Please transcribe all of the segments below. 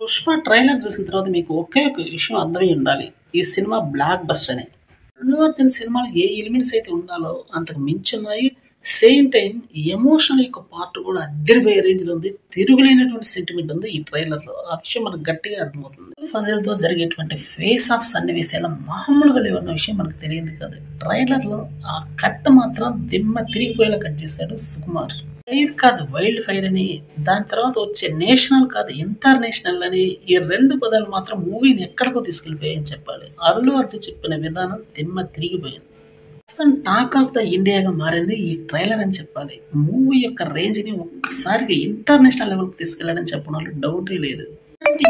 Pushpa trailer చూసిన తర్వాత మీకు ఒకే ఒక విషయం అర్థమై ఉండాలి. ఈ సినిమా బ్లాక్ బస్టర్ అని. అల్లు అర్జున్ సినిమాలో ఏ ఎలిమెంట్స్ అయితే ఉండాలో అంతకు మించి ఉన్నాయి. సేమ్ టైమ్ ఎమోషనల్ యొక్క పార్ట్ కూడా అద్దరిపోయే రేంజ్ లో ఉంది. తిరుగులేనటువంటి సెంటిమెంట్ ఉంది ఈ ట్రైలర్ లో. ఆ విషయం మనకు గట్టిగా అర్థమవుతుంది. ఫజల్ తో జరిగేటువంటి ఫేస్ ఆఫ్ సన్నివేశాలు మామూలుగా లేవన్న విషయం మనకు తెలియదు కాదు. ట్రైలర్ లో ఆ కట్ మాత్రం దిమ్మ తిరిగిపోయేలా కట్ చేశాడు సుకుమార్. ఫైర్ కాదు వైల్డ్ ఫైర్ అని, దాని తర్వాత వచ్చే నేషనల్ కాదు ఇంటర్నేషనల్ అని, ఈ రెండు పదాలు మాత్రం మూవీని ఎక్కడికో తీసుకెళ్లిపోయాయని చెప్పాలి. అల్లు అర్జున్ చెప్పిన విధానం దిమ్మ తిరిగిపోయింది. టాక్ ఆఫ్ ద ఇండియాగా మారింది ఈ ట్రైలర్ అని చెప్పాలి. మూవీ యొక్క రేంజ్ ని ఒక్కసారిగా ఇంటర్నేషనల్ లెవెల్ కి తీసుకెళ్లాడని చెప్పడంలో డౌటే లేదు.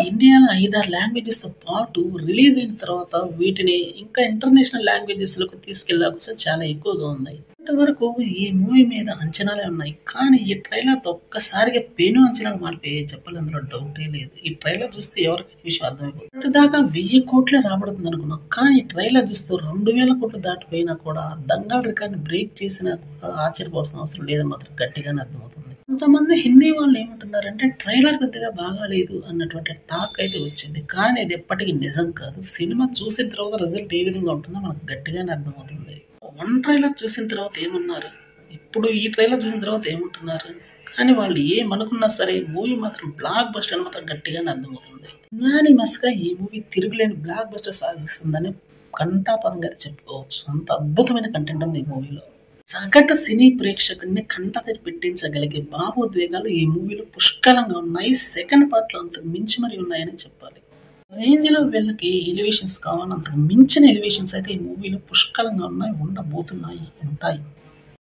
ఇండియాలో 5-6 లాంగ్వేజెస్ తో పాటు రిలీజ్ అయిన తర్వాత వీటిని ఇంకా ఇంటర్నేషనల్ లాంగ్వేజెస్ లకు తీసుకెళ్లే అవకాశం చాలా ఎక్కువగా ఉంది. వరకు ఈ మూవీ మీద అంచనాలే ఉన్నాయి, కానీ ఈ ట్రైలర్ తో ఒక్కసారిగా పెను అంచనాలు మారిపోయాయి చెప్పాలి. అందులో డౌటే లేదు. ఈ ట్రైలర్ చూస్తే ఎవరికి విషయం అర్థమైపోతుంది. దాకా 1000 కోట్లే రాబడుతుంది అనుకున్నాం, కానీ ఈ ట్రైలర్ చూస్తూ 2000 కోట్లు దాటిపోయినా కూడా దంగల్ రికార్డ్ బ్రేక్ చేసినా కూడా ఆశ్చర్యపోవాల్సిన అవసరం లేదని మాత్రం గట్టిగానే అర్థమవుతుంది. కొంతమంది హిందీ వాళ్ళు ఏమంటున్నారంటే ట్రైలర్ పెద్దగా బాగాలేదు అన్నటువంటి టాక్ అయితే వచ్చింది, కానీ అది ఎప్పటికీ నిజం కాదు. సినిమా చూసిన తర్వాత రిజల్ట్ ఏ విధంగా ఉంటుందో మనకు గట్టిగానే అర్థమవుతుంది. వన్ ట్రైలర్ చూసిన తర్వాత ఏమన్నారు, ఇప్పుడు ఈ ట్రైలర్ చూసిన తర్వాత ఏమంటున్నారు, కానీ వాళ్ళు ఏమనుకున్నా సరే మూవీ మాత్రం బ్లాక్ బస్టర్ అని మాత్రం గట్టిగానే అర్థమవుతుంది. గా ఈ మూవీ తిరుగులేని బ్లాక్ బస్టర్ సాగిస్తుందని కంటాపదంగా చెప్పుకోవచ్చు. అంత అద్భుతమైన కంటెంట్ ఉంది ఈ మూవీలో. సగటు సినీ ప్రేక్షకుడిని కంటతడి పెట్టించగలిగే భావోద్వేగాలు ఈ మూవీలో పుష్కలంగా ఉన్నాయి. సెకండ్ పార్ట్ లో అంత మించి మరి ఉన్నాయని చెప్పాలి. రేంజ్ లో వీళ్ళకి ఎలివేషన్స్ కావాలి, అంతకు మించిన ఎలివేషన్స్ అయితే ఈ మూవీలో పుష్కలంగా ఉన్నాయి, ఉండబోతున్నాయి, ఉంటాయి.